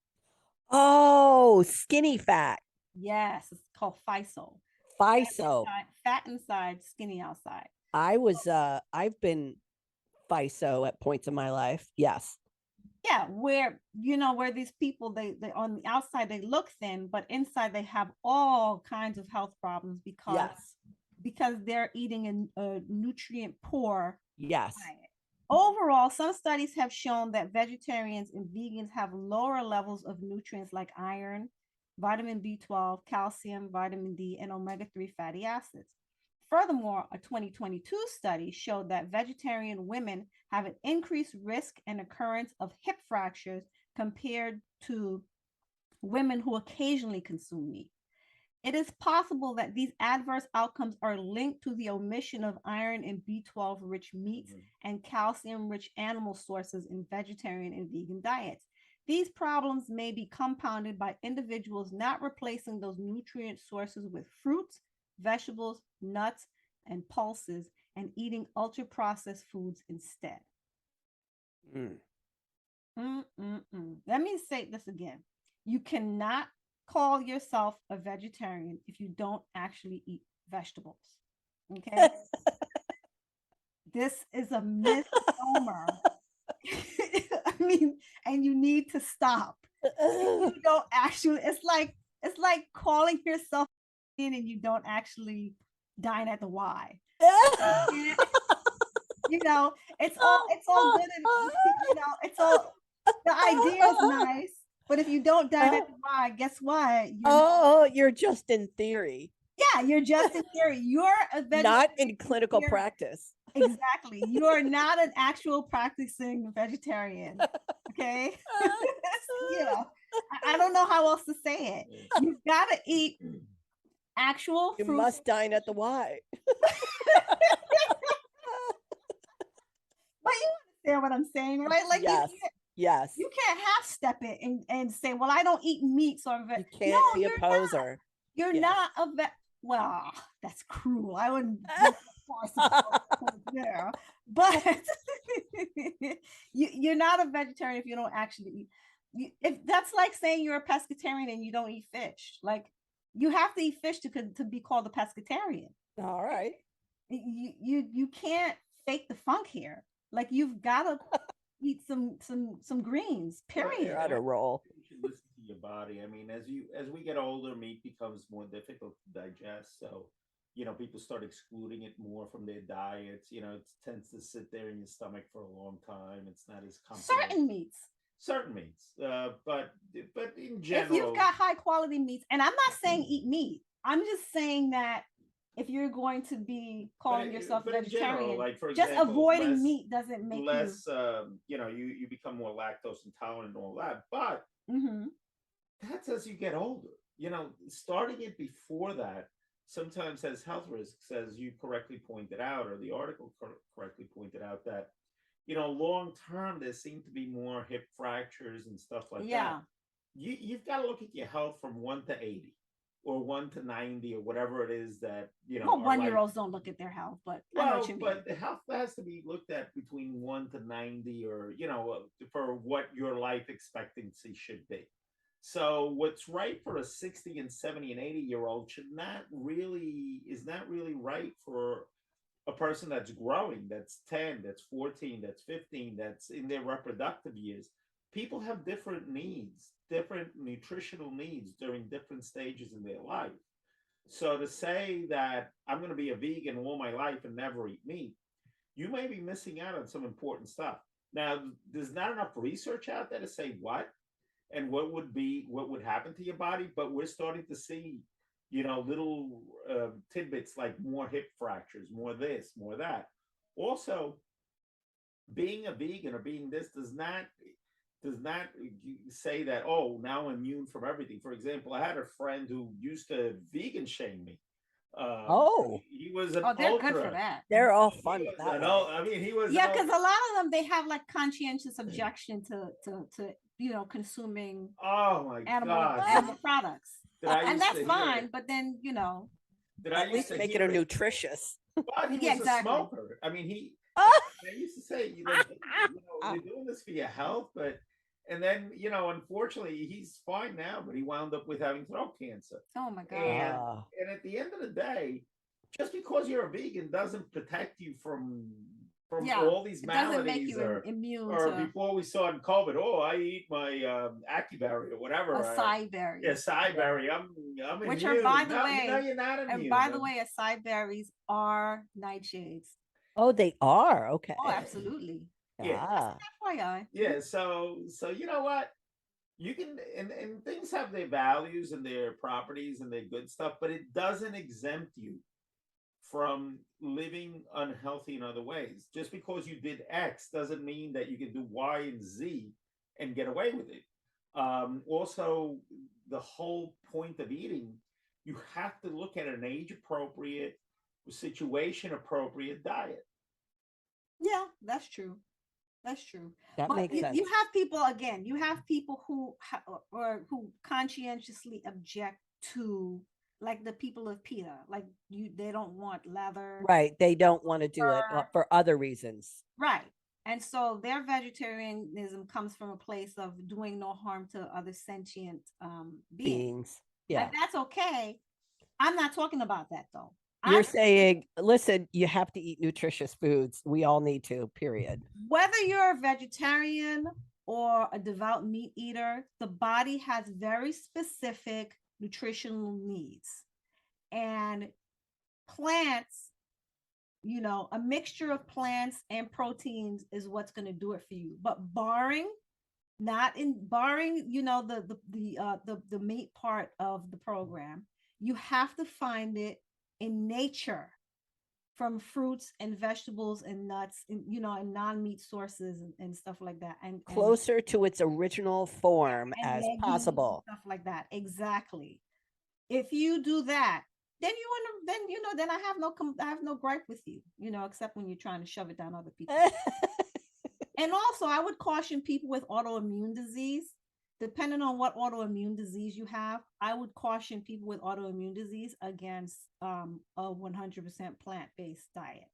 Oh, skinny fat. Yes, it's called FISO. Fat inside, skinny outside. I've been FISO at points in my life. Yes. Yeah, where, you know, where these people, they on the outside they look thin, but inside they have all kinds of health problems because they're eating a nutrient poor diet. Overall, some studies have shown that vegetarians and vegans have lower levels of nutrients like iron, vitamin B12, calcium, vitamin D, and omega-3 fatty acids. Furthermore, a 2022 study showed that vegetarian women have an increased risk and occurrence of hip fractures compared to women who occasionally consume meat. It is possible that these adverse outcomes are linked to the omission of iron and B12 rich meats and calcium rich animal sources in vegetarian and vegan diets. These problems may be compounded by individuals not replacing those nutrient sources with fruits, vegetables, nuts, and pulses, and eating ultra processed foods instead. Let me say this again. You cannot call yourself a vegetarian if you don't actually eat vegetables. Okay. This is a misnomer. I mean, and you need to stop. You don't actually, it's like calling yourself in and you don't actually dine at the Y. You know, it's all good and, you know, it's all, the idea is nice, but if you don't dine at the Y, guess what? You're just in theory. Yeah, you're just in theory. You're a vegetarian, not in clinical practice. Exactly. You're not an actual practicing vegetarian. Okay. Yeah. I don't know how else to say it. You've got to eat actual You fruit. must dine at the Y. But you understand what I'm saying, right? Like Yes. Yes. you can't half-step it and say, well, I don't eat meats or You can't be a poser. You're Yes. not well, that's cruel. I wouldn't go so far there. But you're not a vegetarian if you don't actually eat. If that's like saying you're a pescatarian and you don't eat fish. Like you have to eat fish to be called a pescatarian. All right. You can't fake the funk here. Like you've got to eat some greens. Period. You're on a roll. You should listen to your body. I mean, as we get older, meat becomes more difficult to digest. So, people start excluding it more from their diets. It tends to sit there in your stomach for a long time. It's not as comfortable. Certain meats, but in general, if you've got high quality meats, and I'm not saying eat meat, I'm just saying that if you're going to be calling yourself vegetarian, general, like for example, just avoiding meat doesn't make you become more lactose intolerant and all that. But that's as you get older. Starting it before that sometimes has health risks, as you correctly pointed out, or the article correctly pointed out, that long term there seem to be more hip fractures and stuff like that. You've got to look at your health from 1 to 80. Or 1 to 90, or whatever it is that Well, 1-year-olds don't look at their health, but I know what you mean. But the health has to be looked at between 1 to 90, or for what your life expectancy should be. So what's right for a 60 and 70 and 80-year-old is not really right for a person that's growing, that's 10, that's 14, that's 15, that's in their reproductive years. People have different needs, different nutritional needs during different stages in their life. So to say that I'm going to be a vegan all my life and never eat meat, you may be missing out on some important stuff. Now, there's not enough research out there to say what and what would happen to your body, but we're starting to see, little tidbits like more hip fractures, more this, more that. Also, being a vegan or being this does not say that, oh, now I'm immune from everything. For example, I had a friend who used to vegan shame me. He was an they're ultra. good for that. They're all fun. He was. Yeah, because a lot of them, they have like conscientious objection to consuming. Oh my God. Animal products, and that's fine. But then at least make it a nutritious. But he was a smoker. I mean, I used to say, you're doing this for your health, and then, unfortunately, he's fine now, but he wound up with having throat cancer. Oh my God. And at the end of the day, just because you're a vegan doesn't protect you from all these maladies. Doesn't make you immune. Or before we saw in COVID, I eat my Acuberry or whatever. Acai berry. Yeah, acai berry. I'm Which immune. are, by the way, no, you're not immune. And by the way, acai berries are nightshades. Oh, they are? Okay. Oh, absolutely. Yeah. FYI. Yeah. So you know what? You can, and things have their values and their properties and their good stuff, but it doesn't exempt you from living unhealthy in other ways. Just because you did X doesn't mean that you can do Y and Z and get away with it. Also, the whole point of eating, you have to look at an age-appropriate, situation-approciate diet. Yeah, that's true. That's true. That makes sense. You have people, again, who conscientiously object to, like the people of PETA, like they don't want leather. Right. They don't want to do it for other reasons. Right. And so their vegetarianism comes from a place of doing no harm to other sentient beings. Yeah. And that's okay. I'm not talking about that though. You're saying, listen, you have to eat nutritious foods. We all need to, period. Whether you're a vegetarian or a devout meat eater, the body has very specific nutritional needs. And plants, a mixture of plants and proteins is what's going to do it for you. But barring the meat part of the program, you have to find it in nature from fruits and vegetables and nuts, and and non-meat sources and stuff like that, and Closer to its original form as legumes and possible. stuff like that. Exactly. If you do that, then then I have no gripe with you, except when you're trying to shove it down other people. And also, I would caution people with autoimmune disease. Depending on what autoimmune disease you have, I would caution people with autoimmune disease against a 100% plant-based diet.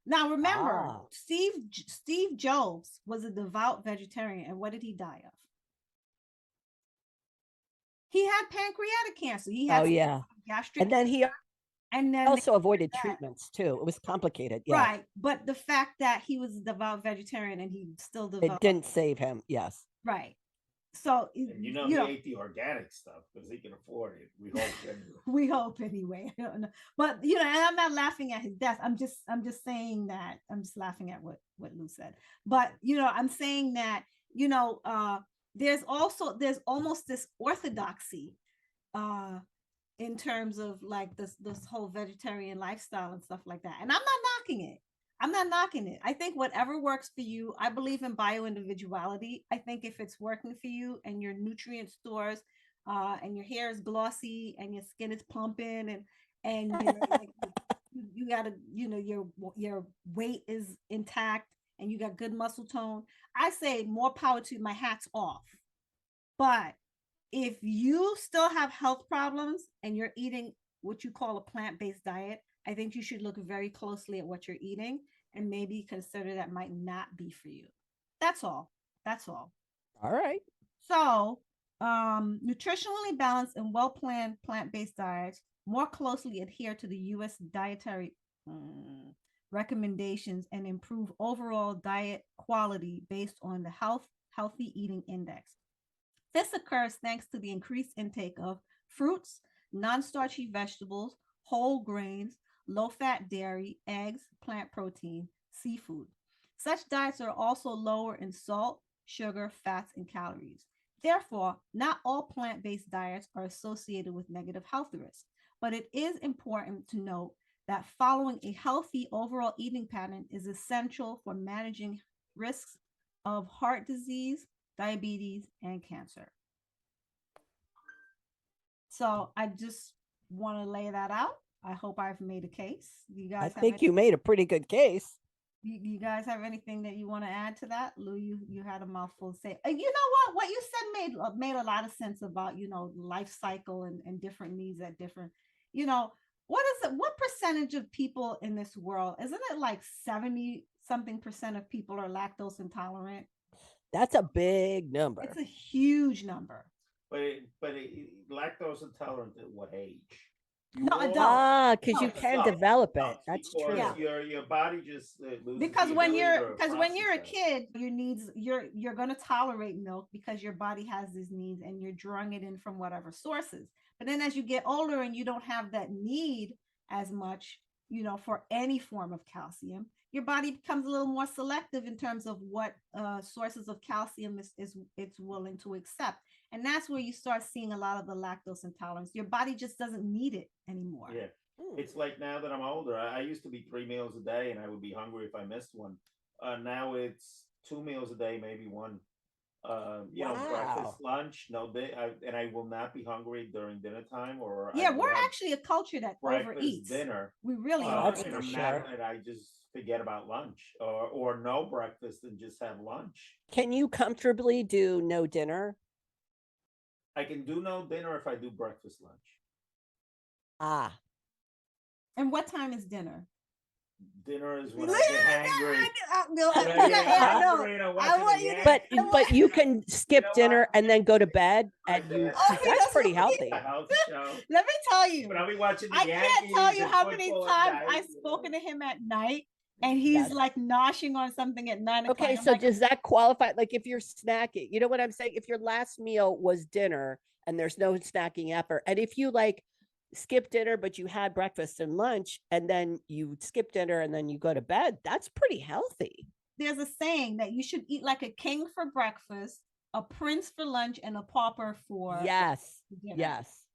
Now, remember, Steve Jobs was a devout vegetarian, and what did he die of? He had pancreatic cancer. He had gastric, and then he also avoided that. treatments too. It was complicated. Yeah. Right. But the fact that he was a devout vegetarian and he still developed, it didn't save him. Yes. Right. So And he ate the organic stuff because he can afford it. We hope anyway. We hope anyway. I don't know. But and I'm not laughing at his death. I'm just saying that I'm just laughing at what Lou said. But I'm saying that there's almost this orthodoxy in terms of like this whole vegetarian lifestyle and stuff like that. And I'm not knocking it. I think whatever works for you. I believe in bio-individuality. I think if it's working for you and your nutrient stores and your hair is glossy and your skin is plumping and you're like, you gotta, your weight is intact and you got good muscle tone, I say more power to you. My hat's off. But if you still have health problems and you're eating what you call a plant-based diet, I think you should look very closely at what you're eating and maybe consider that might not be for you. That's all. All right. So, nutritionally balanced and well-planned plant-based diets more closely adhere to the U.S. dietary recommendations and improve overall diet quality based on the healthy eating index. This occurs thanks to the increased intake of fruits, non-starchy vegetables, whole grains, low-fat dairy, eggs, plant protein, seafood. Such diets are also lower in salt, sugar, fats, and calories. Therefore, not all plant-based diets are associated with negative health risks, but it is important to note that following a healthy overall eating pattern is essential for managing risks of heart disease, diabetes, and cancer. So I just want to lay that out. I hope I've made a case. You guys, I think you made a pretty good case. You guys have anything that you want to add to that? Lou, you had a mouthful to say. You know what you said made a lot of sense about life cycle and different needs at different. What is it? What percentage of people in this world, isn't it like 70 something percent of people are lactose intolerant? That's a big number. It's a huge number. But lactose intolerant at what age? No, adult. Because you can develop it. That's true. Yeah. Your body just loses because when you're a kid, your needs you're going to tolerate milk because your body has these needs and you're drawing it in from whatever sources. But then as you get older and you don't have that need as much, for any form of calcium, your body becomes a little more selective in terms of what sources of calcium it's willing to accept. And that's where you start seeing a lot of the lactose intolerance. Your body just doesn't need it anymore. Yeah. It's like now that I'm older, I used to be 3 meals a day and I would be hungry if I missed one. Now it's 2 meals a day, maybe one. Breakfast, lunch, no day, and I will not be hungry during dinner time. We're actually a culture that overeats. Dinner. We really that's for sure. And I just forget about lunch or no breakfast and just have lunch. Can you comfortably do no dinner? I can do no dinner if I do breakfast, lunch. And what time is dinner? Dinner is when I get hungry. But you can skip dinner and then go to bed, and that's pretty healthy. Let me tell you. But I'll be watching the Yankees. I can't tell you how many times I've spoken to him at night. And he's like noshing on something at 9 o'clock. Okay, so does that qualify? Like if you're snacking, you know what I'm saying? If your last meal was dinner and there's no snacking after, and if you like skip dinner, but you had breakfast and lunch, and then you skip dinner and then you go to bed, that's pretty healthy. There's a saying that you should eat like a king for breakfast, a prince for lunch, and a pauper for dinner. Yes.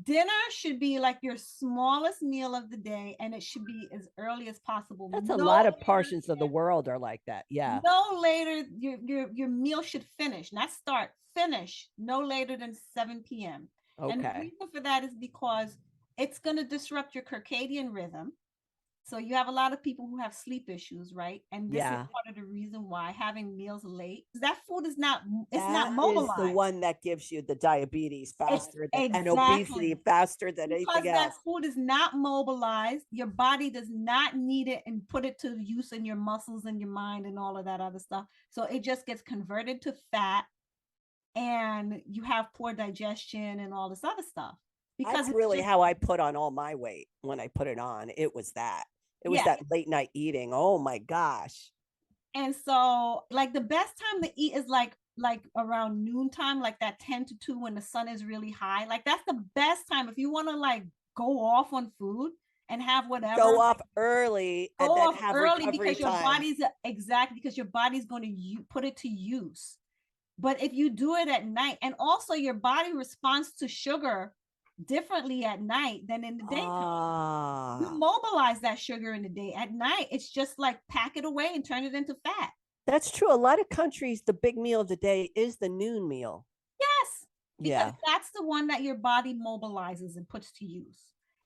Dinner should be like your smallest meal of the day, and it should be as early as possible. That's a lot of portions of the world are like that. Yeah. No later, your meal should finish, not start, finish no later than 7 p.m. And the Okay. reason for that is because it's going to disrupt your circadian rhythm. So you have a lot of people who have sleep issues, right? And this is part of the reason why having meals late, that food is not, not mobilized. That is the one that gives you the diabetes faster than, and obesity faster than anything else. Because that food is not mobilized, your body does not need it and put it to use in your muscles and your mind and all of that other stuff. So it just gets converted to fat, and you have poor digestion and all this other stuff. Because that's really how I put on all my weight when I put it on. It was that. It was that late night eating. Oh my gosh. And so like the best time to eat is like around noontime, like that 10 to 2 when the sun is really high. Like that's the best time if you want to like go off on food and have whatever. Go off early and then have recovery because your time. body's because your body's going to put it to use. But if you do it at night, and also your body responds to sugar differently at night than in the daytime. You mobilize that sugar in the day. At night, it's just like pack it away and turn it into fat. That's true. A lot of countries, the big meal of the day is the noon meal. Yes. Because that's the one that your body mobilizes and puts to use.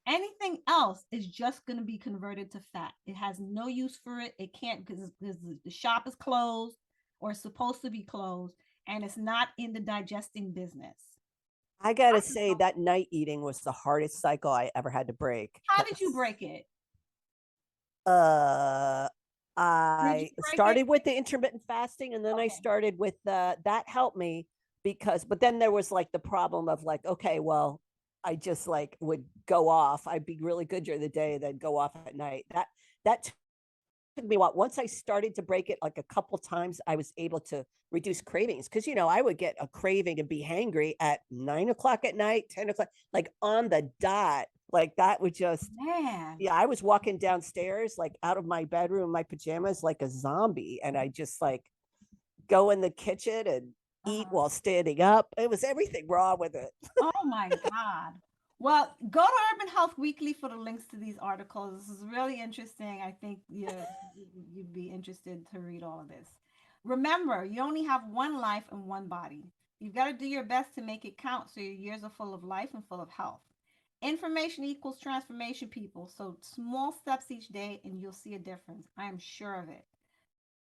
Anything else is just going to be converted to fat. It has no use for it. It can't, because the shop is closed or it's supposed to be closed, and it's not in the digesting business. I got to say that night eating was the hardest cycle I ever had to break. How did you break it? I started with the intermittent fasting, and then I started with that helped me but then there was like the problem of like, okay, well, I just like would go off. I'd be really good during the day, then go off at night. That took me a while. Once I started to break it like a couple times, I was able to reduce cravings, because I would get a craving and be hangry at 9 o'clock at night, 10 o'clock, like on the dot. Like that would just, I was walking downstairs, like out of my bedroom in my pajamas, like a zombie. And I just like go in the kitchen and eat while standing up. It was everything wrong with it. Oh my God. Well, go to Urban Health Weekly for the links to these articles. This is really interesting. I think you'd be interested to read all of this. Remember, you only have one life and one body. You've got to do your best to make it count so your years are full of life and full of health. Information equals transformation, people. So small steps each day and you'll see a difference. I am sure of it.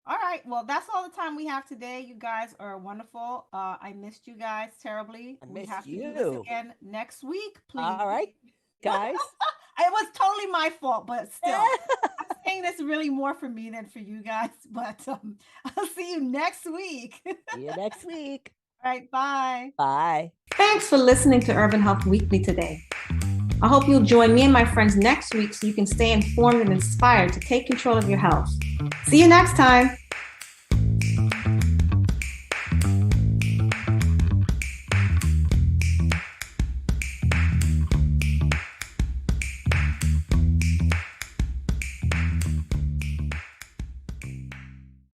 All right. Well, that's all the time we have today. You guys are wonderful. I missed you guys terribly. We have to do this again next week, please. All right, guys. It was totally my fault, but still, I'm saying this really more for me than for you guys. But I'll see you next week. See you next week. All right. Bye. Bye. Thanks for listening to Urban Health Weekly today. I hope you'll join me and my friends next week so you can stay informed and inspired to take control of your health. See you next time.